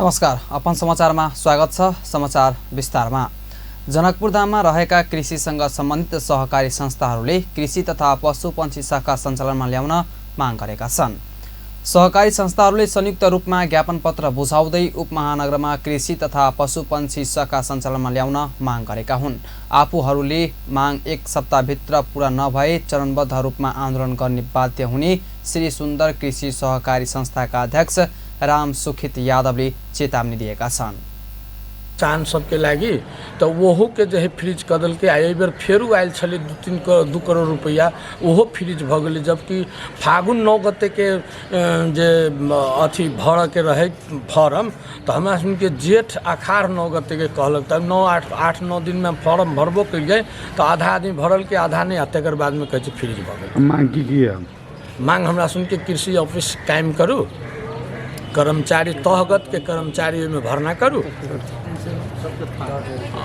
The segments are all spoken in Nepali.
नमस्कार, अपन समाचारमा स्वागत छ। समाचार विस्तारमा। जनकपुरधाममा रहेका कृषिसँग सम्बन्धित सहकारी संस्थाहरूले कृषि तथा पशुपन्छी शाखा सञ्चालनमा ल्याउन माग गरेका छन्। सहकारी संस्थाहरूले संयुक्त रूपमा ज्ञापन पत्र बुझाउँदै उपमहानगरमा कृषि तथा पशुपन्छी शाखा सञ्चालनमा ल्याउन माग गरेका हुन्। आफूहरूले माग एक सप्ताहभित्र पूरा नभए चरणबद्ध रूपमा आन्दोलन गर्ने बाध्य हुने श्री सुन्दर कृषि सहकारी संस्थाका अध्यक्ष राम सुखित यादवले चेतावनी दिएका छन्। किसान सबके लागि तो वोहो के जो है फ्रीज कदल के आए बेर फेरू आयल छले 2 करोड़ रुपया वह फ्रीज भ गए, जबकि फागुन 9 गते के जे अथी भर के रहे फॉर्म तो हमरा के जेठ अखाड़ 9 गते के कहलक, तब 8-9 दिन में फॉर्म भरबो करिए तो आधा आदमी भरल के आधा नहीं, तकर बाद में कहे फ्रीज भ गए। मांग की मांग हमरा के कृषि ऑफिस कायम करूँ, कर्मचारी तहगत के कर्मचारी में भरना करूँ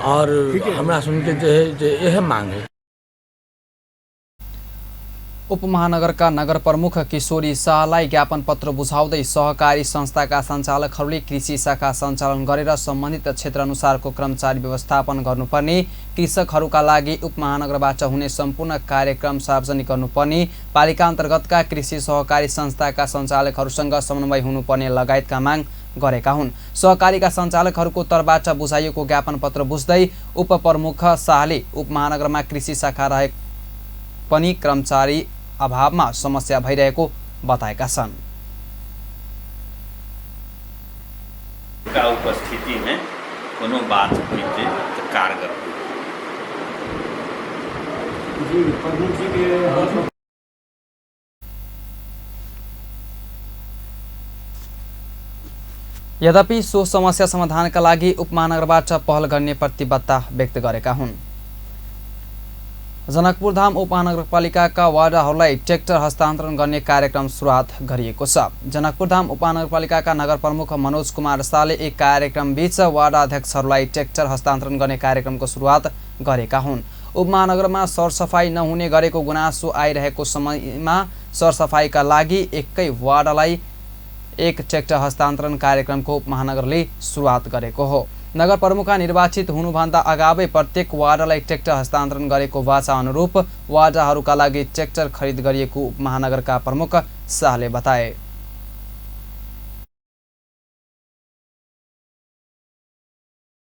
और हमरा सुनके जो यह मांग है। उपमहानगरका नगर प्रमुख किशोरी शाहलाई ज्ञापन पत्र बुझाउँदै सहकारी संस्थाका सञ्चालकहरूले कृषि शाखा सञ्चालन गरेर सम्बन्धित क्षेत्र अनुसारको कर्मचारी व्यवस्थापन गर्नुपर्ने, कृषकहरूका लागि उपमहानगरबाट हुने सम्पूर्ण कार्यक्रम सार्वजनिक गर्नुपर्ने, पालिका अन्तर्गतका कृषि सहकारी संस्थाका सञ्चालकहरूसँग समन्वय हुनुपर्ने लगायतका माग गरेका हुन्। सहकारीका सञ्चालकहरूको तर्फबाट बुझाइएको ज्ञापन पत्र बुझ्दै उपप्रमुख शाहले उपमहानगरमा कृषि शाखा रहे पनि कर्मचारी अभावमा समस्या भइरहेको बताएका छन्। का उपस्थिति में कोनो बात होइते तो कारगर यद्यपि सो समस्या समाधानका लागि उपमहानगरबाट पहल गर्ने प्रतिबद्धता व्यक्त गरेका हुन्। जनकपुरधाम उपमहानगरपालिकाका वार्डहरूलाई ट्र्याक्टर हस्तान्तरण गर्ने कार्यक्रम सुरुवात गरिएको छ। जनकपुरधाम उपमहानगरपालिकाका नगर प्रमुख मनोज कुमार शाहले एक कार्यक्रम बीच वार्ड अध्यक्षहरूलाई ट्र्याक्टर हस्तान्तरण गर्ने कार्यक्रमको सुरुवात गरेका हुन्। उपमहानगरमा सरसफाई नहुने गरेको गुनासो आइरहेको समयमा सरसफाईका लागि एकै वार्डलाई एक ट्र्याक्टर हस्तान्तरण कार्यक्रमको उपमहानगरले सुरुवात गरेको हो। नगर प्रमुख निर्वाचित हुनुभन्दा अगावै प्रत्येक वार्डलाई ट्र्याक्टर हस्तान्तरण गरेको वाचा अनुरूप वार्डहरूका लागि ट्र्याक्टर खरिद गरिएको उपमहानगरका प्रमुख शाहले बताए।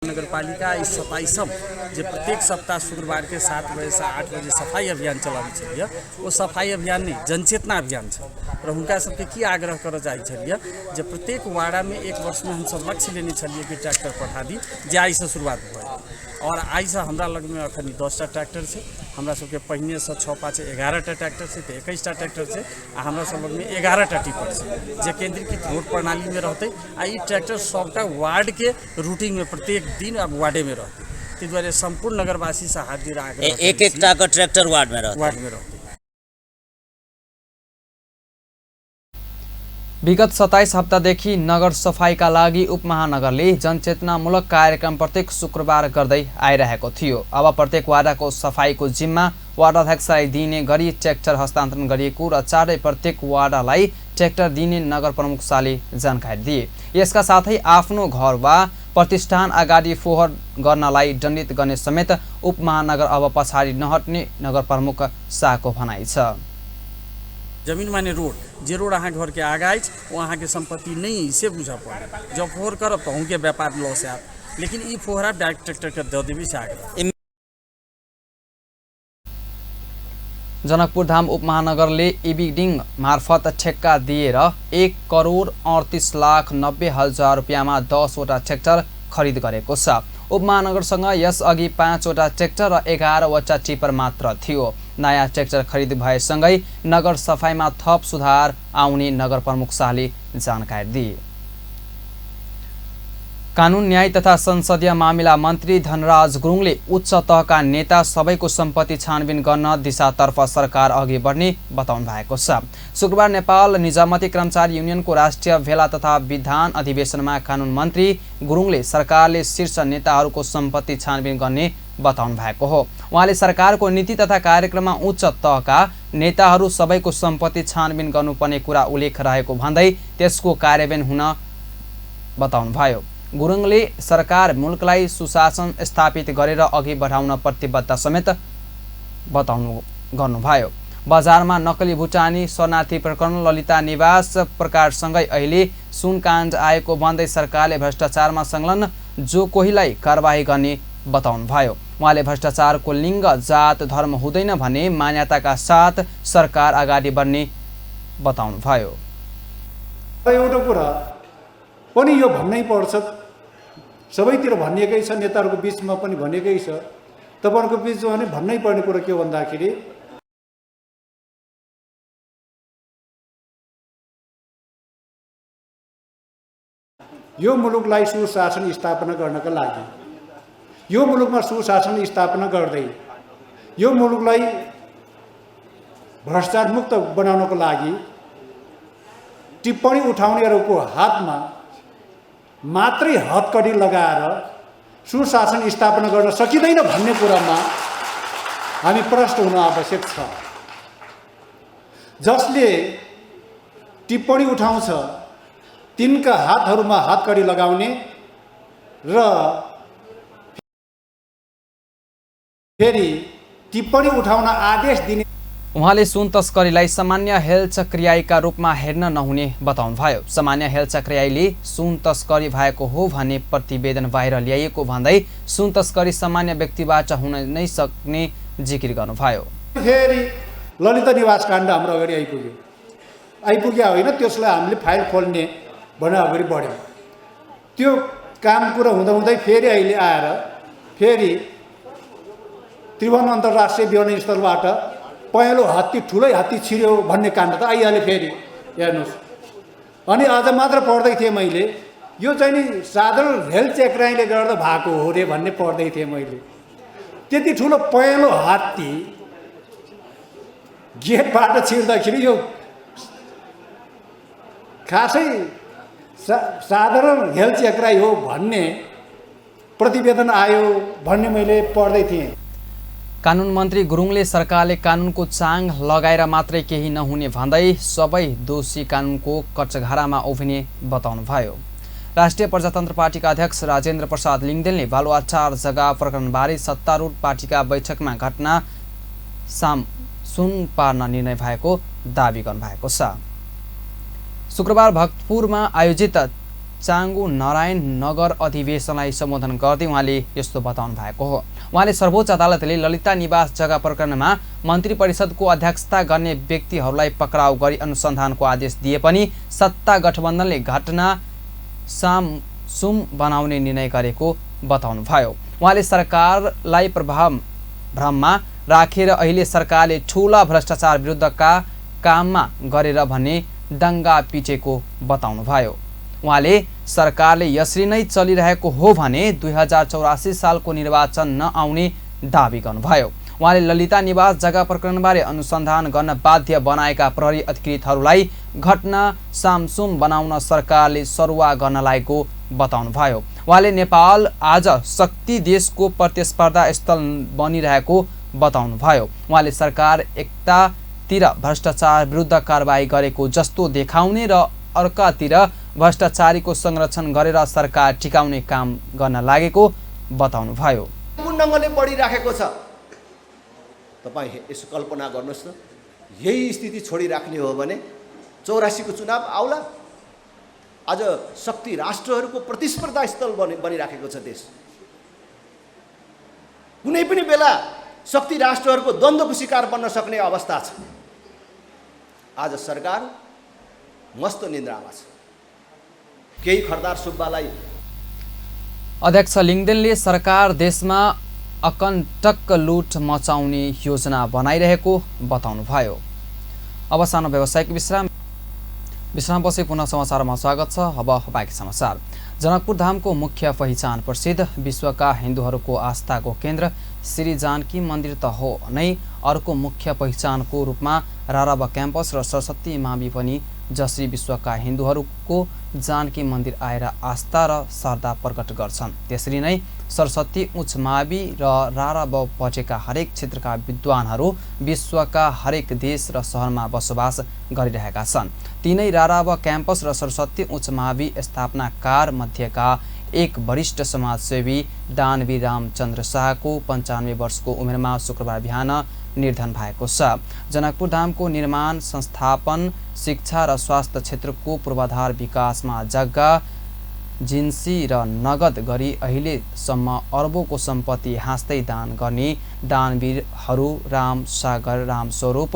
नगरपालिका इस सफाई सब जो प्रत्येक सप्ताह शुक्रवार के 7 बजे से 8 बजे सफाई अभियान चलाबै छलिए, वो सफाई अभियान नहीं जनचेतना अभियान छ र हुनका सबके की आग्रह कर जाइ छलिए जे प्रत्येक वार्ड में 1 वर्ष में हम सब लक्ष्य लेने छलिए कि ट्रैक्टर पठा दी, जे आई से शुरुआत भयो और आई से हमरा लग में अखनी 10टा ट्रैक्टर से, हमरा सबके पहिने से 6-5 11टा ट्रैक्टर से, 21टा ट्रैक्टर से आ हमरा सब लग में 11टा टिपर से, जे केंद्रीकृत रोड प्रणाली में रहते आ ई ट्रैक्टर सबका वार्ड के रूटिंग में प्रत्येक दिन अब वार्डे में रहते। ती द्वारा संपूर्ण नगरवासी से हाथ जोड़ आग्रह एक का ट्रैक्टर वार्ड में रहते। विगत 27 हप्तादेखि नगर सफाईका लागि उपमहानगरले जनचेतनामूलक कार्यक्रम प्रत्येक शुक्रबार गर्दै आइरहेको थियो। अब प्रत्येक वार्डको सफाईको जिम्मा वार्ड अध्यक्षलाई दिने गरी ट्र्याक्टर हस्तान्तरण गरिएको र चाँडै प्रत्येक वार्डलाई ट्र्याक्टर दिने नगर प्रमुख शाहले जानकारी दिए। यसका साथै आफ्नो घर वा प्रतिष्ठान अगाडि फोहोर गर्नलाई दण्डित गर्ने समेत उपमहानगर अब पछाडि नहट्ने नगर प्रमुख शाहको भनाइ छ। जमीन माने रोड, जे रोड अहाँ घर के आगाज वो अहाँ के संपत्ति नहीं से बुझा पड़े। जब फोहर करब तो के व्यापार लॉस है, लेकिन ई फोहरा डायरेक्ट ट्रैक्टर के दे देबी से आगे। जनकपुरधाम उपमहानगरले इबिडिङ मार्फत ठेक्का दिएर 1,38,90,000 रुपियाँमा 10 वटा ट्र्याक्टर खरिद गरेको छ। उपमहानगरसँग यसअघि 5 वटा ट्र्याक्टर र 11 वटा टिपर मात्र थियो। नयाँ ट्र्याक्टर खरिद भएसँगै नगर सफाईमा थप सुधार आउने नगर प्रमुख शाहले जानकारी दिए। कानुन न्याय तथा संसदीय मामिला मन्त्री धनराज गुरुङले उच्च तहका नेता सबैको सम्पत्ति छानबिन गर्न दिशातर्फ सरकार अघि बढ्ने बताउनु भएको छ। शुक्रबार नेपाल निजामती कर्मचारी युनियनको राष्ट्रिय भेला तथा विधान अधिवेशनमा कानुन मन्त्री गुरुङले सरकारले शीर्ष नेताहरूको सम्पत्ति छानबिन गर्ने बताउनु भएको हो। उहाँले सरकारको नीति तथा कार्यक्रममा उच्च तहका नेताहरू सबैको सम्पत्ति छानबिन गर्नुपर्ने कुरा उल्लेख रहेको भन्दै त्यसको कार्यान्वयन हुन बताउनुभयो। गुरुङले सरकार मुलुकलाई सुशासन स्थापित गरेर अघि बढाउन प्रतिबद्ध समेत गर्नुभयो। बजारमा नक्कली भुटानी शरणार्थी प्रकरण ललिता निवास प्रकारसँगै अहिले सुनकाण्ड आएको भन्दै सरकारले भ्रष्टाचारमा संलग्न जो कोहीलाई कारबाही गर्ने बताउनुभयो। उहाँले भ्रष्टाचारको लिङ्ग जात धर्म हुँदैन भन्ने मान्यताका साथ सरकार अगाडि बढ्ने बताउनुभयो। एउटा कुरा पनि यो भन्नै पर्छ, सबैतिर भनिएकै छ, नेताहरूको बिचमा पनि भनेकै छ, तपाईँहरूको बिचमा पनि भन्नै पर्ने कुरा के भन्दाखेरि यो मुलुकलाई सुशासन स्थापना गर्नका लागि, यो मुलुकमा सुशासन स्थापना गर्दै यो मुलुकलाई भ्रष्टाचार मुक्त बनाउनको लागि टिप्पणी उठाउनेहरूको हातमा मात्रै हतकडी लगाएर सुशासन स्थापना गर्न सकिँदैन भन्ने कुरामा हामी प्रष्ट हुन आवश्यक छ। जसले टिप्पणी उठाउँछ तिनका हातहरूमा हतकडी लगाउने र फेरि टिप्पणी उठाउन आदेश दिने। उहाँले सुन तस्करीलाई सामान्य हेलचक्रियाइका रूपमा हेर्न नहुने बताउनुभयो। सामान्य हेलचक्रियाइले सुन तस्करी भएको हो भन्ने प्रतिवेदन बाहिर ल्याइएको भन्दै सुन तस्करी सामान्य व्यक्तिबाट हुन नै सक्ने जिकिर गर्नुभयो। फेरि ललिता निवास काण्ड हाम्रो अगाडि आइपुग्यो होइन, त्यसलाई हामीले फाइल खोल्ने भनेर अगाडि बढ्यौँ। त्यो काम कुरा हुँदाहुँदै फेरि अहिले आएर फेरि त्रिभुवन अन्तर्राष्ट्रिय विमानस्थलबाट पहेँलो हात्ती ठुलै हात्ती छिर्यो भन्ने काण्ड त आइहाल्यो फेरि, हेर्नुहोस्। अनि आज मात्र पढ्दै थिएँ मैले, यो चाहिँ नि साधारण हेलचक्राइले गर्दा भएको हो रे भन्ने पढ्दै थिएँ मैले। त्यति ठुलो पहेँलो हात्ती गेटबाट छिर्दाखेरि यो खासै साधारण हेलचक्राइ हो भन्ने प्रतिवेदन आयो भन्ने मैले पढ्दै थिएँ। कानुन मन्त्री गुरुङले सरकारले कानुनको चाङ लगाएर मात्रै केही नहुने भन्दै सबै दोषी कानुनको कचघारामा उभिने बताउनुभयो। राष्ट्रिय प्रजातन्त्र पार्टीका अध्यक्ष राजेन्द्र प्रसाद लिङदेनले बालुवाटार जग्गा प्रकरणबारे सत्तारूढ पार्टीका बैठकमा घटना सुन पार्न निर्णय भएको दावी गर्नुभएको छ। शुक्रबार भक्तपुरमा आयोजित चाङ्गु नारायण नगर अधिवेशनलाई सम्बोधन गर्दै उहाँले यस्तो बताउनु भएको हो। उहाँले सर्वोच्च अदालतले ललिता निवास जग्गा प्रकरणमा मन्त्री परिषदको अध्यक्षता गर्ने व्यक्तिहरूलाई पक्राउ गरी अनुसन्धानको आदेश दिए पनि सत्ता गठबन्धनले घटना सामसुम बनाउने निर्णय गरेको बताउनुभयो। उहाँले सरकारलाई भ्रममा राखेर अहिले सरकारले ठूला भ्रष्टाचार विरुद्धका काममा गरेर भन्ने दङ्गा पिटेको बताउनुभयो। उहाँले सरकारले यसरी नै चलिरहेको हो भने 2084 सालको निर्वाचन नआउने दावी गर्नुभयो। उहाँले ललिता निवास जग्गा प्रकरणबारे अनुसन्धान गर्न बाध्य बनाएका प्रहरी अधिकृतहरूलाई घटना सामसुम बनाउन सरकारले सरुवा गर्न लागेको बताउनुभयो। उहाँले नेपाल आज शक्ति देशको प्रतिस्पर्धा स्थल बनिरहेको बताउनुभयो। उहाँले सरकार एकतातिर भ्रष्टाचार विरुद्ध कारबाही गरेको जस्तो देखाउने र अर्कातिर भ्रष्टाचारीको संरक्षण गरेर सरकार टिकाउने काम गर्न लागेको बताउनुभयो। कुन ढङ्गले बढिराखेको छ तपाईँ यसो कल्पना गर्नुहोस् न। यही स्थिति छोडिराख्ने हो भने 84 को चुनाव आउला। आज शक्ति राष्ट्रहरूको प्रतिस्पर्धा स्थल बनिराखेको छ देश। कुनै पनि बेला शक्ति राष्ट्रहरूको द्वन्द्वको शिकार बन्न सक्ने अवस्था छ। आज सरकार मस्त निन्द्रामा छ। केही खरदार सुब्बालाई अध्यक्ष लिङदेनले सरकार देशमा अकन्टक लुट मचाउने योजना बनाइरहेको बताउनुभयो। अब सानो व्यावसायिक विश्रामपछि पुनः समाचारमा स्वागत छ। अब बाँकी समाचार। जनकपुर धामको मुख्य पहिचान प्रसिद्ध विश्वका हिन्दूहरूको आस्थाको केन्द्र श्री जानकी मन्दिर त हो नै, अर्को मुख्य पहिचानको रूपमा राराबा क्याम्पस र सरस्वती मावि पनि जसरी विश्वका हिन्दूहरूको जानकी मन्दिर आएर आस्था र श्रद्धा प्रकट गर्छन् त्यसरी नै सरस्वती उच्च मावि र राराब पटेका हरेक क्षेत्रका विद्वानहरू विश्वका हरेक देश र शहरमा बसोबास गरिरहेका छन्। तिनै राराब क्याम्पस र सरस्वती उच्च मावि स्थापनाकार मध्येका एक वरिष्ठ समाजसेवी दानवीर रामचन्द्र शाहको 95 वर्षको उमेरमा शुक्रबार बिहान निधन भएको छ। जनकपुर धामको निर्माण, संस्थापन, शिक्षा र स्वास्थ्य क्षेत्रको पूर्वाधार विकासमा जग्गा, जिन्सी र नगद गरी अहिलेसम्म अरबौंको सम्पत्ति हाँस्दै दान गर्ने दानवीरहरू रामसागर रामस्वरूप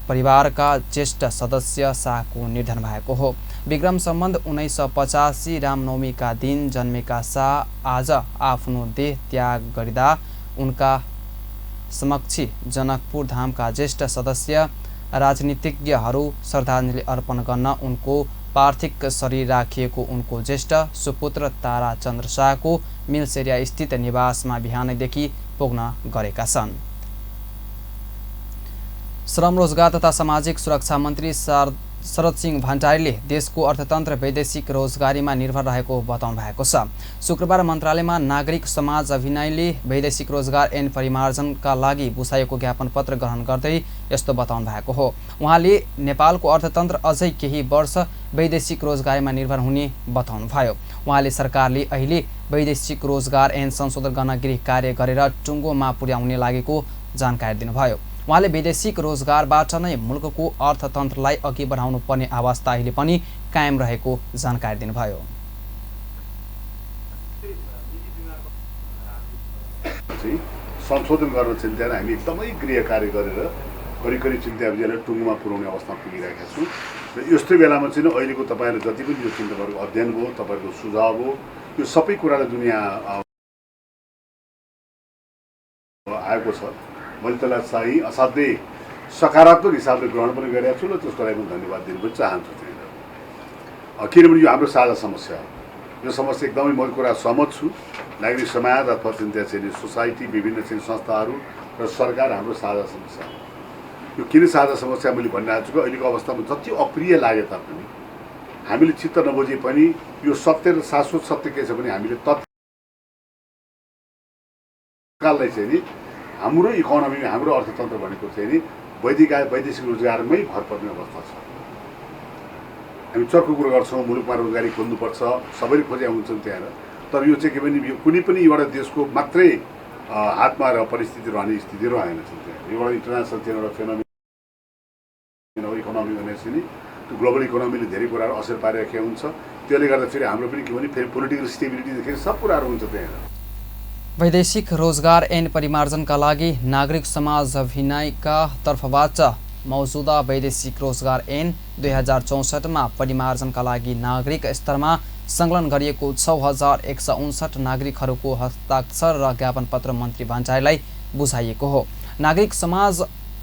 परिवारका ज्येष्ठ सदस्य शाहको निधन भएको हो। विक्रम सम्बन्ध 1985 रामनवमीका दिन जन्मेका शाह आज आफ्नो देह त्याग गरिदा उनका समक्षी जनकपुर धामका ज्येष्ठ सदस्य राजनीतिज्ञहरू श्रद्धाञ्जली अर्पण गर्न उनको पार्थिव शरीर राखिएको उनको ज्येष्ठ सुपुत्र ताराचन्द्र शाहको मिलसेरिया स्थित निवासमा बिहानैदेखि पुग्न गरेका छन्। श्रम, रोजगार तथा सामाजिक सुरक्षा मन्त्री शरद सिंह भण्डारीले देशको अर्थतन्त्र वैदेशिक रोजगारीमा निर्भर रहेको बताउनु भएको छ। शुक्रबार मन्त्रालयमा नागरिक समाज अभिनयले वैदेशिक रोजगार ऐन परिमार्जनका लागि बुझाएको ज्ञापन पत्र ग्रहण गर्दै यस्तो बताउनु भएको हो। उहाँले नेपालको अर्थतन्त्र अझै केही वर्ष वैदेशिक रोजगारीमा निर्भर हुने बताउनुभयो। उहाँले सरकारले अहिले वैदेशिक रोजगार ऐन संशोधन गर्न गृह कार्य गरेर टुङ्गोमा पुर्याउने लागेको जानकारी दिनुभयो। उहाँले वैदेशिक रोजगारबाट नै मुलुकको अर्थतन्त्रलाई अघि बढाउनु पर्ने अवस्था अहिले पनि कायम रहेको जानकारी दिनुभयो। संशोधन गर्न चिन्ता हामी एकदमै गृह कार्य गरेर करिब चिन्ता अभियानलाई टुङ्गोमा पुर्याउने अवस्थामा पुगिरहेका छौँ र यस्तो बेलामा चाहिँ अहिलेको तपाईँहरूले जति पनि यो चिन्ताहरूको अध्ययन भयो, तपाईँहरूको सुझाव हो, यो सबै कुरालाई दुनियाँ आएको छ। मैले त्यसलाई चाहिँ असाध्यै सकारात्मक हिसाबले ग्रहण पनि गरिरहेको छु र त्यसको लागि पनि धन्यवाद दिन पनि चाहन्छु। किनभने यो हाम्रो साझा समस्या हो। यो समस्या एकदमै म कुरा सहमत छु। नागरिक समाज अथवा चाहिँ सोसाइटी, विभिन्न चाहिँ संस्थाहरू र सरकार हाम्रो साझा समस्या हो। यो किन साझा समस्या मैले भनिरहेको छु कि अहिलेको अवस्थामा जति अप्रिय लागे तापनि हामीले चित्त नबुझे पनि यो सत्य र शाश्वत सत्य के छ भने हामीले तत्काललाई चाहिँ नि हाम्रो इकोनोमी, हाम्रो अर्थतन्त्र भनेको चाहिँ नि वैदेशिक रोजगारमै भर पर्ने अवस्था छ। हामी चर्को कुरो गर्छौँ, मुलुकमा रोजगारी खोज्नुपर्छ, सबैले खोजेका हुन्छन् त्यहाँ। तर यो चाहिँ के भने यो कुनै पनि एउटा देशको मात्रै हातमा र परिस्थिति रहने स्थितिहरू आएन छन्। त्यहाँ एउटा इन्टरनेसनल चाहिँ एउटा फेनोमेन हो इकोनोमी भनेपछि नि त्यो ग्लोबल इकोनोमीले धेरै कुराहरू असर पारिरहेको हुन्छ। त्यसले गर्दा फेरि हाम्रो पनि के भने फेरि पोलिटिकल स्टेबिलिटीदेखि सब कुराहरू हुन्छ त्यहाँ। वैदेशिक रोजगार ऐन परिमार्जनका लागि नागरिक समाज अभिनयका तर्फबाट मौजूदा वैदेशिक रोजगार ऐन 2064मा परिमार्जनका लागि नागरिक स्तरमा संकलन गरिएको 6159 नागरिकहरूको हस्ताक्षर र ज्ञापन पत्र मन्त्री भण्डारीलाई बुझाइएको हो। नागरिक समाज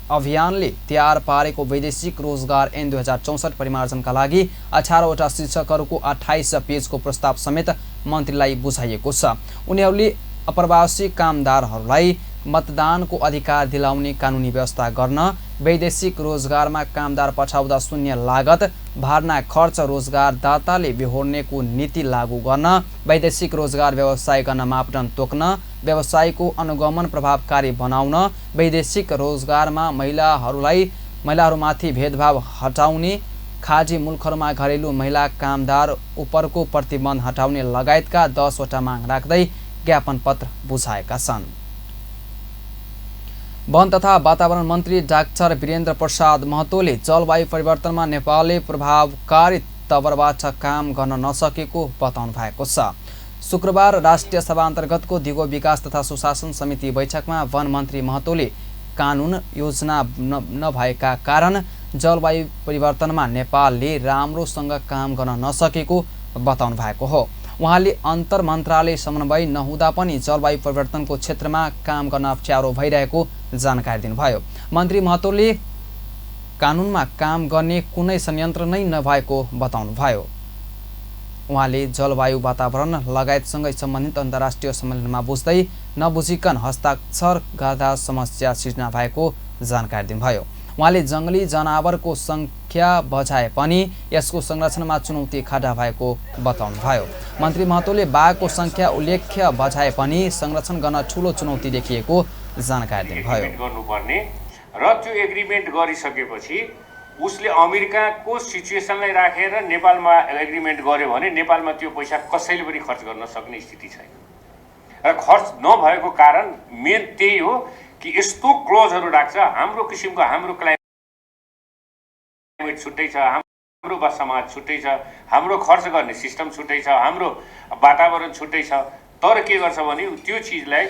अभियानले तयार पारेको वैदेशिक रोजगार ऐन 2064 परिमार्जनका लागि 18वटा शीर्षकहरूको 28 पेजको प्रस्ताव समेत मन्त्रीलाई बुझाइएको छ। उनीहरूले अप्रवासी कामदारहरूलाई मतदानको अधिकार दिलाउने कानुनी व्यवस्था गर्न, वैदेशिक रोजगारमा कामदार पठाउँदा शून्य लागत भर्ना खर्च रोजगारदाताले बेहोर्नेको नीति लागू गर्न, वैदेशिक रोजगार व्यवसाय गर्न मापदण्ड तोक्न, व्यवसायको अनुगमन प्रभावकारी बनाउन, वैदेशिक रोजगारमा महिलाहरूमाथि भेदभाव हटाउने, खाडी मुलुकहरूमा घरेलु महिला कामदार उपरको प्रतिबन्ध हटाउने लगायतका 10वटा माग राख्दै ज्ञापन पत्र बुझाएका छन्। वन तथा वातावरण मन्त्री डाक्टर वीरेन्द्र प्रसाद महतोले जलवायु परिवर्तनमा नेपालले प्रभावकारी तवरबाट काम गर्न नसकेको बताउनु भएको छ। शुक्रबार राष्ट्रिय सभा अन्तर्गतको दिगो विकास तथा सुशासन समिति बैठकमा वन मन्त्री महतोले कानुन योजना नभएका कारण जलवायु परिवर्तनमा नेपालले राम्रोसँग काम गर्न नसकेको बताउनु भएको हो। उहाँले अन्तर मन्त्रालय समन्वय नहुँदा पनि जलवायु परिवर्तनको क्षेत्रमा काम गर्न अप्ठ्यारो भइरहेको जानकारी दिनुभयो। मन्त्री महतोले कानुनमा काम गर्ने कुनै संयन्त्र नै नभएको बताउनुभयो। उहाँले जलवायु वातावरण लगायतसँगै सम्बन्धित अन्तर्राष्ट्रिय सम्मेलनमा बुझ्दै नबुझिकन हस्ताक्षर गर्दा समस्या सिर्जना भएको जानकारी दिनुभयो। उहाँले जङ्गली जनावरको उल्लेख्य बजाए पनि यसको संरक्षणमा चुनौती खडा भएको बताउनुभयो। मन्त्री महतोले बाघको संख्या उल्लेख्य बजाए पनि संरक्षण गर्न ठूलो चुनौती देखिएको जानकारी दिनुभयो। गर्नुपर्ने र त्यो एग्रिमेन्ट गरिसकेपछि उसले अमेरिकाको सिचुएसनलाई राखेर नेपालमा एग्रिमेन्ट गर्यो भने नेपालमा त्यो पैसा कसैले पनि खर्च गर्न सक्ने स्थिति छैन र खर्च नभएको कारण मेन त्यही हो कि यस्तो क्लोजहरू राख्छ। हाम्रो किसिमको हाम्रो क्लाइमेट छुट्टै छ, हाम्रो समाज छुट्टै छ, हाम्रो खर्च गर्ने सिस्टम छुट्टै छ, हाम्रो वातावरण छुट्टै छ। तर के गर्छ भने त्यो चिजलाई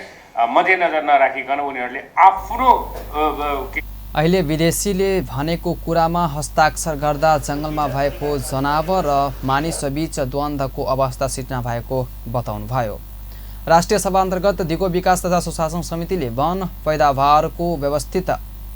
मध्यनजर नराखिकन उनीहरूले आफ्नो अहिले विदेशीले भनेको कुरामा हस्ताक्षर गर्दा जङ्गलमा भएको जनावर र मानिसबीच द्वन्द्वको अवस्था सिर्जना भएको बताउनुभयो। राष्ट्रिय सभा अन्तर्गत दिगो विकास तथा सुशासन समितिले वन पैदावारको व्यवस्थित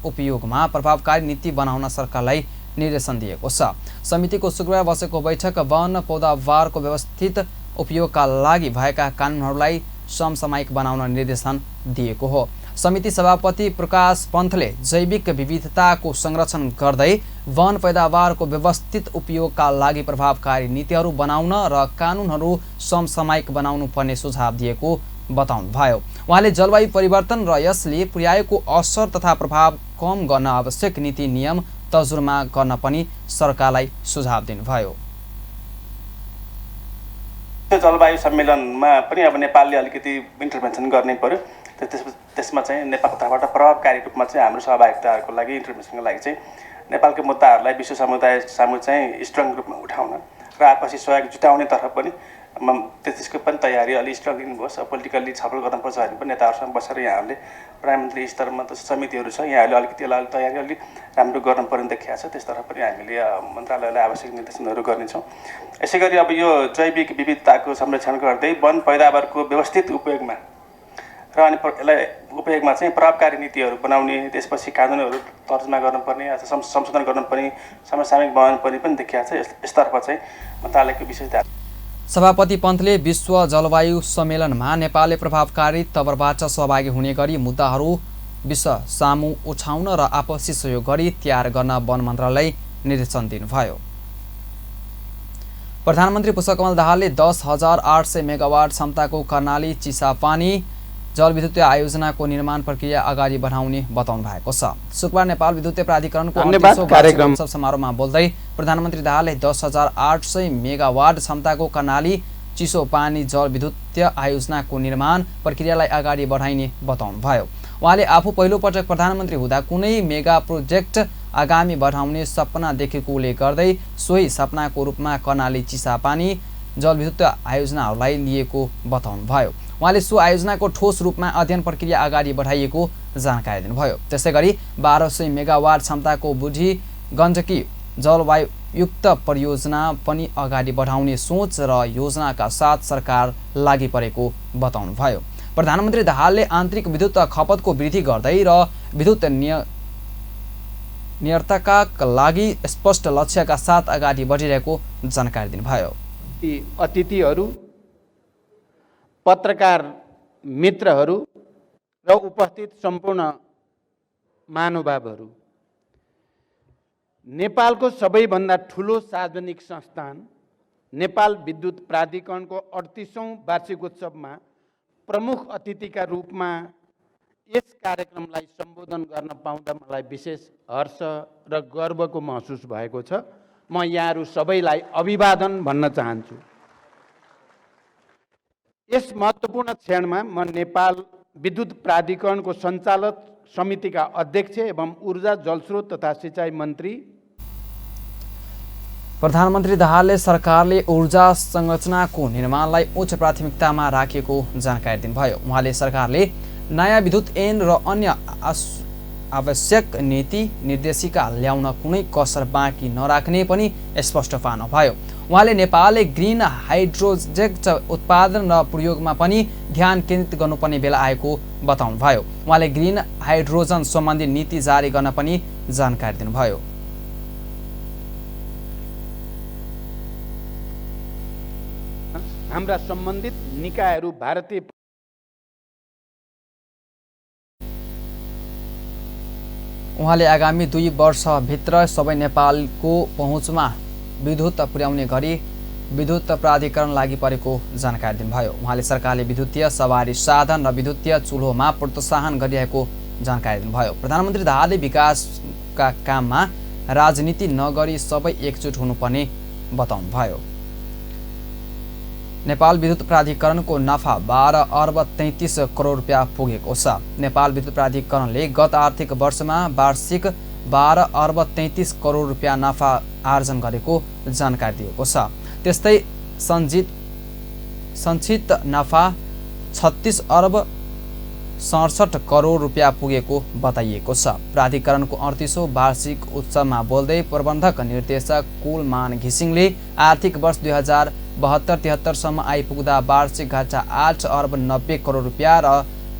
उपयोगमा प्रभावकारी नीति बनाउन सरकारलाई निर्देशन दिएको छ। समितिको शुक्रबार बसेको बैठक वन पैदावारको व्यवस्थित उपयोगका लागि भएका कानुनहरूलाई समसामयिक बनाउन निर्देशन दिएको हो। समिति सभापति प्रकाश पन्थले जैविक विविधताको संरक्षण गर्दै वन पैदावारको व्यवस्थित उपयोगका लागि प्रभावकारी नीतिहरू बनाउन र कानुनहरू समसामयिक बनाउनु पर्ने सुझाव दिएको बताउनुभयो। उहाँले जलवायु परिवर्तन र यसले पुर्याएको असर तथा प्रभाव कम गर्न आवश्यक नीति नियम तर्जुमा गर्न पनि सरकारलाई सुझाव दिनुभयो। जलवायु सम्मेलनमा पनि अब नेपालले अलिकति इन्टरभेन्सन गर्ने पर्यो। त्यसमा चाहिँ नेपालको तर्फबाट प्रभावकारी रूपमा चाहिँ हाम्रो सहभागिताहरूको लागि इन्टरभेन्सनको लागि चाहिँ नेपालको मुद्दाहरूलाई विश्व समुदाय सामु चाहिँ स्ट्रङ रूपमा उठाउन र आपसी सहयोग जुटाउने तर्फ पनि त्यसको पनि तयारी अलि स्ट्रङ लिनुहोस्। पोलिटिकल्ली छलफल गर्नुपर्छ भने पनि नेताहरूसँग बसेर यहाँहरूले प्रधानमन्त्री स्तरमा त समितिहरू छ, यहाँहरूले अलिकति तयारी अलिक राम्रो गर्नुपर्ने देखिएको छ। त्यसतर्फ पनि हामीले मन्त्रालयलाई आवश्यक निर्देशनहरू गर्नेछौँ। यसै गरी अब यो जैविक विविधताको संरक्षण गर्दै वन पैदावारको व्यवस्थित उपयोगमा र अनि यसलाई उपयोगमा चाहिँ प्रभावकारी नीतिहरू बनाउने, त्यसपछि कानुनहरू तर्जुमा गर्नुपर्ने अथवा संशोधन गर्नुपर्ने, समसामयिक बनाउनुपर्ने पनि देखिएको छ। यसतर्फ चाहिँ मन्त्रालयको विशेष ध्यान। सभापति पन्तले विश्व जलवायु सम्मेलनमा नेपालले प्रभावकारी तवरबाट सहभागी हुने गरी मुद्दाहरू विश्व सामु उठाउन र आपसी सहयोग गरी तयार गर्न वन मन्त्रालय निर्देशन दिनुभयो। प्रधानमन्त्री पुष्पकमल दाहालले 10,800 मेगावाट क्षमताको कर्णाली चिसापानी जलविद्युतीय आयोजनाको निर्माण प्रक्रिया अगाडि बढाउने बताउनु भएको छ। शुक्रबार नेपाल विद्युतीय प्राधिकरणको 38औं वार्षिक उत्सव समारोहमा बोल्दै प्रधानमन्त्री दाहालले 10,800 मेगावाट क्षमताको कर्णाली चिसोपानी जलविद्युतीय आयोजनाको निर्माण प्रक्रियालाई अगाडि बढाइने बताउनुभयो। उहाँले आफू पहिलोपटक प्रधानमन्त्री हुँदा कुनै मेगा प्रोजेक्ट आगामी बढाउने सपना देखेको उल्लेख गर्दै सोही सपनाको रूपमा कर्णाली चिसापानी जलविद्युतीय आयोजनाहरूलाई लिएको बताउनुभयो। उहाँले सो आयोजनाको ठोस रूपमा अध्ययन प्रक्रिया अगाडि बढाइएको जानकारी दिनुभयो। त्यसै गरी 1200 मेगावाट क्षमताको बुढी गण्डकी जलवायुयुक्त परियोजना पनि अगाडि बढाउने सोच र योजनाका साथ सरकार लागि परेको बताउनुभयो। प्रधानमन्त्री दाहालले आन्तरिक विद्युत खपतको वृद्धि गर्दै र विद्युत निरन्तरताका लागि स्पष्ट लक्ष्यका साथ अगाडि बढिरहेको जानकारी दिनुभयो। अतिथिहरू, पत्रकार मित्रहरू र उपस्थित सम्पूर्ण महानुभावहरू, नेपालको सबैभन्दा ठुलो सार्वजनिक संस्थान नेपाल विद्युत प्राधिकरणको 38औं वार्षिक उत्सवमा प्रमुख अतिथिका रूपमा यस कार्यक्रमलाई सम्बोधन गर्न पाउँदा मलाई विशेष हर्ष र गर्वको महसुस भएको छ। म यहाँहरू सबैलाई अभिवादन भन्न चाहन्छु। यस महत्त्वपूर्ण क्षणमा म नेपाल विद्युत प्राधिकरणको सञ्चालक समितिका अध्यक्ष एवं ऊर्जा जलस्रोत तथा सिँचाइ मन्त्री प्रधानमन्त्री दाहालले सरकारले ऊर्जा संरचनाको निर्माणलाई उच्च प्राथमिकतामा राखेको जानकारी दिनुभयो। उहाँले सरकारले नयाँ विद्युत ऐन र अन्य आवश्यक नीति निर्देशिका ल्याउन कुनै कसर बाँकी नराख्ने पनि स्पष्ट पार्नुभयो। उहाँले नेपालले ग्रिन हाइड्रोजेट उत्पादन र प्रयोगमा पनि ध्यान केन्द्रित गर्नुपर्ने बेला आएको बताउनुभयो। उहाँले ग्रिन हाइड्रोजन सम्बन्धी नीति जारी गर्न पनि जानकारी दिनुभयो। हाम्रा सम्बन्धित निकायहरू भारतीय उहाँले आगामी 2 वर्षभित्र सबै नेपालको पहुँचमा विद्युत पुर्याउने गरी विद्युत प्राधिकरण लागि परेको जानकारी दिनुभयो। उहाँले सरकारले विद्युतीय सवारी साधन र विद्युतीय चुल्होमा प्रोत्साहन गरिरहेको जानकारी दिनुभयो। प्रधानमन्त्री दाहालले विकासका काममा राजनीति नगरी सबै एकजुट हुनुपर्ने बताउनुभयो। नेपाल विद्युत प्राधिकरणको नफा 12 अर्ब 33 करोड रुपियाँ पुगेको छ। नेपाल विद्युत प्राधिकरणले गत आर्थिक वर्षमा वार्षिक 12 अर्ब 33 करोड रुपियाँ नफा आर्जन गरेको जानकारी दिएको छ। त्यस्तै सञ्चित नफा 36 अर्ब 67 करोड रुपियाँ पुगेको बताइएको छ। प्राधिकरणको 38औं वार्षिक उत्सवमा बोल्दै प्रबन्धक निर्देशक कुलमान घिसिङले आर्थिक वर्ष 2072-73 सम्म आइपुग्दा वार्षिक घाटा 8 अर्ब 90 करोड रुपियाँ र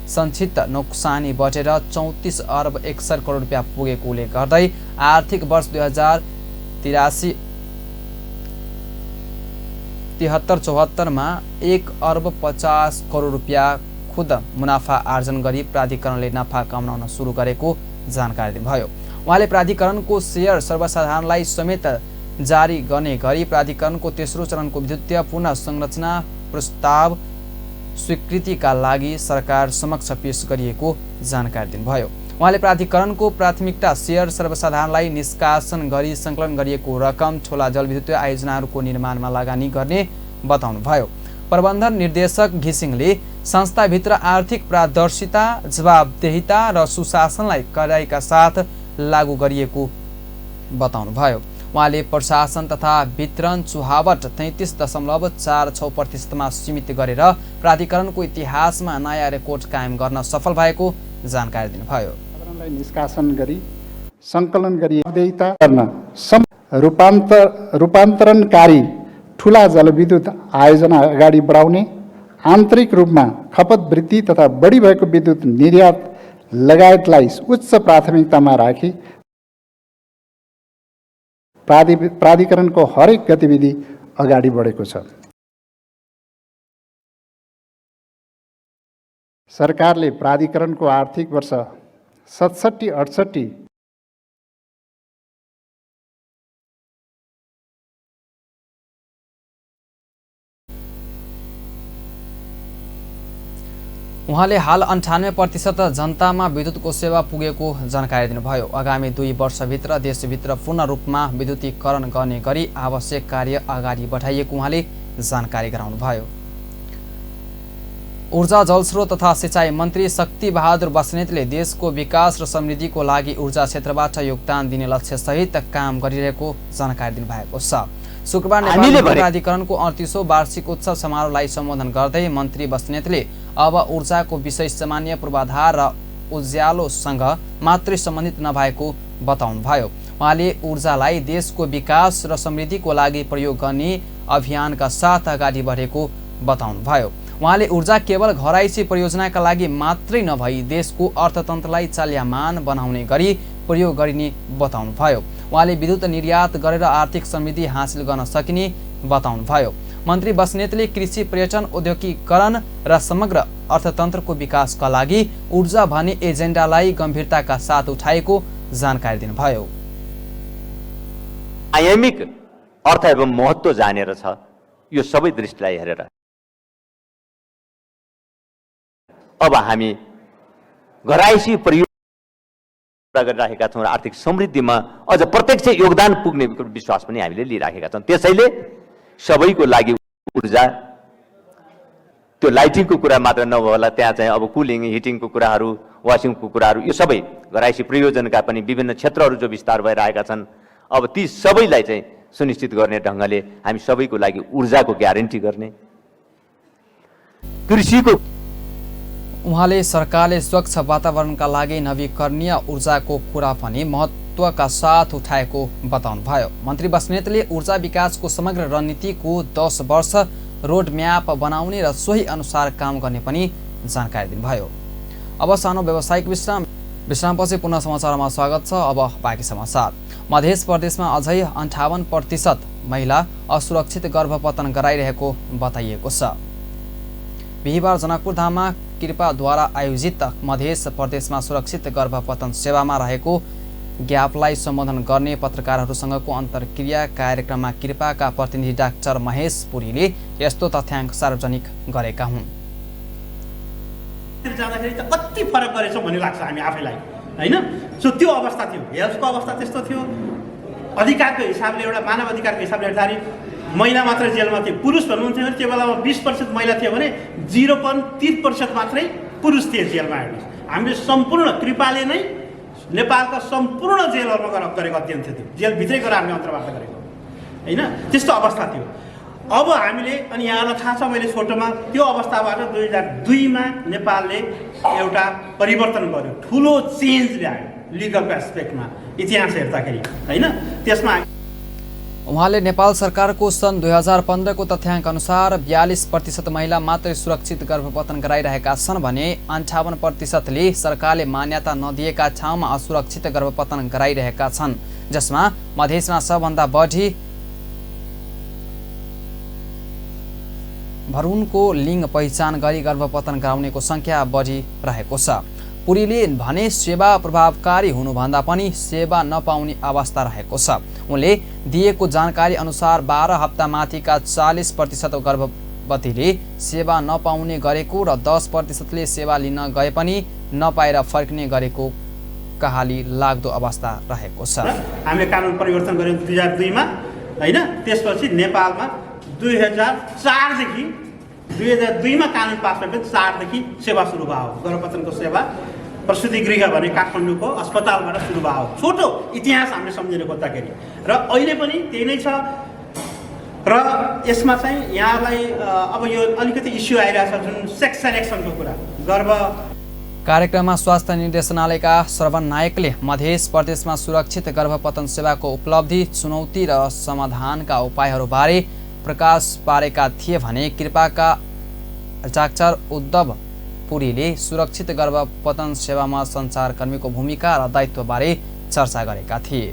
सञ्चित नोक्सानी बढेर 34 अर्ब 61 करोड रुपियाँ पुगेको उल्लेख गर्दै आर्थिक वर्ष 2073-74 मा 1 अर्ब 50 करोड रुपियाँ खुद मुनाफा आर्जन गरी प्राधिकरणले नफा कमाउन सुरु गरेको जानकारी दिनुभयो। उहाँले प्राधिकरणको सेयर सर्वसाधारणलाई समेत जारी गर्ने गरी प्राधिकरणको तेस्रो चरणको विद्युतीय पुनः संरचना प्रस्ताव स्वीकृतिका लागि सरकार समक्ष पेश गरिएको जानकारी दिनुभयो। उहाँले प्राधिकरणको प्राथमिकता सेयर सर्वसाधारणलाई निष्कासन गरी सङ्कलन गरिएको रकम ठुला जलविद्युतीय आयोजनाहरूको निर्माणमा लगानी गर्ने बताउनुभयो। प्रबन्धन निर्देशक घिसिङले संस्थाभित्र आर्थिक पारदर्शिता, जवाबदेहिता र सुशासनलाई कडाइका साथ लागू गरिएको बताउनुभयो। उहाँले प्रशासन तथा वितरण चुहावट 33.46% मा सीमित गरेर प्राधिकरणको इतिहासमा नयाँ रेकर्ड कायम गर्न सफल भएको जानकारी दिनुभयो। निष्कासन गरी सङ्कलन गरी जवाबदेहिता गर्न रूपान्तरणकारी ठुला जलविद्युत आयोजना अगाडि बढाउने, आन्तरिक रूपमा खपत वृद्धि तथा बढी भएको विद्युत निर्यात लगायतलाई उच्च प्राथमिकतामा राखी प्राधिकरणको हरेक गतिविधि अगाडि बढेको छ। सरकारले प्राधिकरणको आर्थिक वर्ष 67-68 उहाँले हाल 98% जनतामा विद्युतको सेवा पुगेको जानकारी दिनुभयो। आगामी 2 वर्षभित्र देशभित्र पूर्ण रूपमा विद्युतीकरण गर्ने गरी आवश्यक कार्य अगाडि बढाइएको उहाँले जानकारी गराउनुभयो। ऊर्जा, जलस्रोत तथा सिँचाइ मन्त्री शक्ति बहादुर बस्नेतले देशको विकास र समृद्धिको लागि ऊर्जा क्षेत्रबाट योगदान दिने लक्ष्यसहित काम गरिरहेको जानकारी दिनुभएको छ। शुक्रबार नेपाल प्राधिकरणको 38औं वार्षिक उत्सव समारोहलाई सम्बोधन गर्दै मन्त्री बस्नेतले अब ऊर्जाको विषय सामान्य पूर्वाधार र उज्यालोसँग मात्रै सम्बन्धित नभएको बताउनुभयो। उहाँले ऊर्जालाई देशको विकास र समृद्धिको लागि प्रयोग गर्ने अभियानका साथ अगाडि बढेको बताउनुभयो। उहाँले ऊर्जा केवल घराइसी परियोजनाका लागि मात्रै नभई देशको अर्थतन्त्रलाई चाल्यमान बनाउने गरी प्रयोग गरिने बताउनुभयो। उहाँले विद्युत निर्यात गरेर आर्थिक समृद्धि हासिल गर्न सकिने बताउनुभयो। मन्त्री बस्नेतले कृषि, पर्यटन, औद्योगिकीकरण र समग्र अर्थतन्त्रको विकासका लागि ऊर्जा भन्ने एजेन्डालाई गम्भीरताका साथ उठाएको जानकारी दिनुभयो। आयामिक अर्थ एवं महत्त्व जानेर छ यो सबै दृष्टिलाई हेरेर अब हामी घराइसी प्रयोग गरिराखेका छौँ र आर्थिक समृद्धिमा अझ प्रत्यक्ष योगदान पुग्ने विश्वास पनि हामीले लिइराखेका छौँ। त्यसैले सबैको लागि ऊर्जा, त्यो लाइटिङको कुरा मात्र नभएला, त्यहाँ चाहिँ अब कुलिङ, हिटिङको कुराहरू, वासिङको कुराहरू, यो सबै घराइसी प्रयोजनका पनि विभिन्न क्षेत्रहरू जो विस्तार भइरहेका छन्, अब ती सबैलाई चाहिँ सुनिश्चित गर्ने ढङ्गले हामी सबैको लागि ऊर्जाको ग्यारेन्टी गर्ने। कृषिको उहाँले सरकारले स्वच्छ वातावरणका लागि नवीकरणीय ऊर्जाको कुरा पनि महत्त्वका साथ उठाएको बताउनुभयो। मन्त्री बस्नेतले ऊर्जा विकासको समग्र रणनीतिको 10 वर्ष रोडम्याप बनाउने र सोही अनुसार काम गर्ने पनि जानकारी दिनुभयो। अब सानो व्यावसायिक विश्रामपछि पुनः समाचारमा स्वागत छ। अब बाँकी समाचार। मध्य प्रदेशमा अझै 58% महिला असुरक्षित गर्भपतन गराइरहेको बताइएको छ। बिहिबार जनकपुरधाममा कृपाद्वारा आयोजित मध्य प्रदेशमा सुरक्षित गर्भपतन सेवामा रहेको ज्ञापलाई सम्बोधन गर्ने पत्रकारहरूसँगको अन्तर्क्रिया कार्यक्रममा कृपाका प्रतिनिधि डाक्टर महेश पुरीले यस्तो तथ्याङ्क सार्वजनिक गरेका हुन्। जाँदाखेरि त कति फरक गरेछौँ भन्ने लाग्छ हामी आफैलाई, होइन? सो त्यो अवस्था थियो, हेल्थको अवस्था त्यस्तो थियो। अधिकारको हिसाबले, एउटा मानव अधिकारको हिसाबले हेर्दाखेरि महिला मात्र जेलमा थियो, पुरुष भन्नुहुन्थ्यो भने त्यो बेलामा 20% महिला थियो भने 0.3% मात्रै पुरुष थिए जेलमा। हेर्नुहोस्, हामीले सम्पूर्ण कृपाले नै नेपालका सम्पूर्ण जेलहरूमा गरेको अध्ययन थियो, त्यो जेलभित्रै गएर हामीले अन्तर्वार्ता गरेको, होइन? त्यस्तो अवस्था थियो। अब हामीले, अनि यहाँलाई थाहा छ, मैले फोटोमा त्यो अवस्थाबाट 2002मा नेपालले एउटा परिवर्तन गर्यो, ठुलो चेन्ज ल्यायो लिगलको एस्पेक्टमा, इतिहास हेर्दाखेरि, होइन? त्यसमा उहाँले नेपाल सरकारको सन् 2015को तथ्याङ्क अनुसार 42% महिला मात्रै सुरक्षित गर्भपतन गराइरहेका छन् भने 58%ले सरकारले मान्यता नदिएका ठाउँमा असुरक्षित गर्भपतन गराइरहेका छन्, जसमा मधेसमा सबभन्दा बढी भ्रूणको लिङ्ग पहिचान गरी गर्भपतन गराउनेको सङ्ख्या बढी रहेको छ। पुरीले भने सेवा प्रभावकारी हुनुभन्दा पनि सेवा नपाउने अवस्था रहेको छ। उनले दिएको जानकारी अनुसार 12 हप्ता माथिका 40% गर्भवतीले सेवा नपाउने गरेको र 10%ले सेवा लिन गए पनि नपाएर फर्किने गरेको कहाली लाग्दो अवस्था रहेको छ। हामीले कानुन परिवर्तन गर्यौँ 2002मा, होइन? त्यसपछि नेपालमा 2004देखि 2002मा कानुन पास भएपछि 4देखि सेवा सुरु भयो, गर्भपतनको सेवा। प्रसुति गृह भने काठमाडौँको अस्पतालबाट सुरु भयो। छोटो इतिहास हामीले सम्झेर खोज्दाखेरि र अहिले पनि त्यही नै छ। र यसमा चाहिँ यहाँलाई अब यो अलिकति इस्यु आइरहेछ, जुन सेक्स सेलेक्सनको कुरा, गर्भ। कार्यक्रममा स्वास्थ्य निर्देशनालयका श्रवण नायकले मध्य प्रदेशमा सुरक्षित गर्भपतन सेवाको उपलब्धि, चुनौती र समाधानका उपायहरूबारे प्रकाश पारेका थिए भने कृपाका डाक्टर उद्धव पुरीले सुरक्षित गर्भपतन सेवामा सञ्चारकर्मीको भूमिका र दायित्वबारे चर्चा गरेका थिए।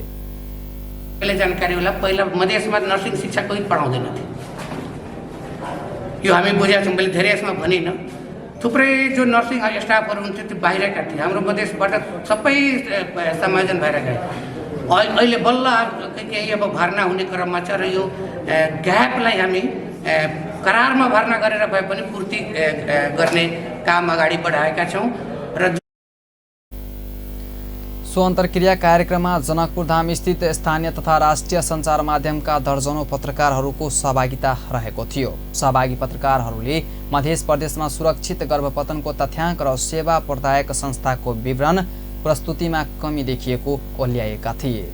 पहिले जानकारी होला, पहिला मधेसमा नर्सिङ शिक्षा कोही पढाउँदैन थियो, यो हामी बुझेका छौँ। मैले धेरै यसमा भनिनँ, थुप्रै जो नर्सिङ स्टाफहरू हुन्थ्यो त्यो बाहिरका थिए, हाम्रो मधेसबाट सबै समायोजन भएर गए। अहिले बल्ल केही अब भर्ना हुने क्रममा छ र यो ग्यापलाई हामी करारमा भर्ना गरेर भए पनि पूर्ति गर्ने काम अगाडि बढाएका छौँ। र सो अन्तर्क्रिया कार्यक्रममा जनकपुर धाम स्थित स्थानीय तथा राष्ट्रिय सञ्चार माध्यमका दर्जनौं पत्रकारहरूको सहभागिता रहेको थियो। सहभागी पत्रकारहरूले मध्य प्रदेशमा सुरक्षित गर्भपतनको तथ्याङ्क र सेवा प्रदायक संस्थाको विवरण प्रस्तुतिमा कमी देखिएको ओल्याएका थिए।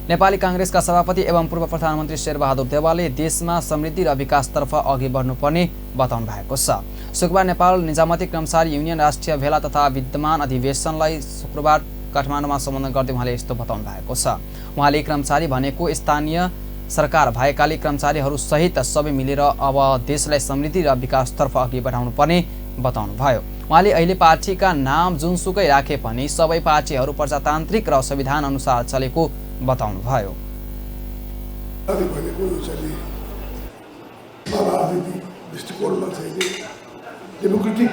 नेपाली कांग्रेसका सभापति एवं पूर्व प्रधानमन्त्री शेरबहादुर देउवाले देशमा समृद्धि र विकासतर्फ अघि बढ्नुपर्ने बताउनु भएको छ। शुक्रबार नेपाल निजामती कर्मचारी युनियन राष्ट्रिय भेला तथा विद्यमान अधिवेशनलाई शुक्रबार काठमाडौँमा सम्बोधन गर्दै उहाँले यस्तो बताउनु भएको छ। उहाँले कर्मचारी भनेको स्थानीय सरकार भएकाले कर्मचारीहरू सहित सबै मिलेर अब देशलाई समृद्धि र विकासतर्फ अघि बढाउनु पर्ने बताउनुभयो। उहाँले अहिले पार्टीका नाम जुनसुकै राखे पनि सबै पार्टीहरू प्रजातान्त्रिक र संविधान अनुसार चलेको बताउनुभयो। डेमोक्रेटिक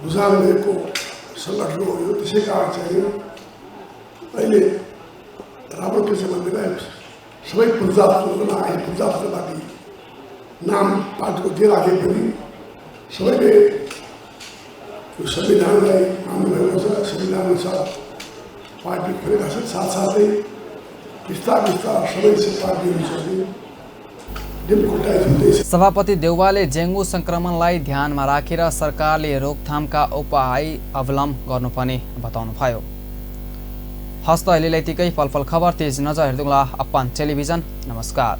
रुझान भएको सङ्गठन हो यो। त्यसै कारण चाहिँ अहिले राम्रो के छ भन्दाखेरि सबै प्रजातन्त्रको लागि प्रजातन्त्रवादी नाम पार्टीको जे राखे पनि सबैले यो संविधानलाई मान्नुभएको छ। संविधान अनुसार पार्टी खोलेका छन्। साथसाथै बिस्तार सबै पार्टीहरू छ सभापति देउवाले डेङ्गु संक्रमणलाई ध्यानमा राखेर सरकारले रोकथामका उपाय अवलम्बन गर्नुपर्ने बताउनुभयो। हस्त अहिले यतिकै। पलपल खबर तेज नजर हेर्दै गर्नुहोला अपन टेलिभिजन। नमस्कार।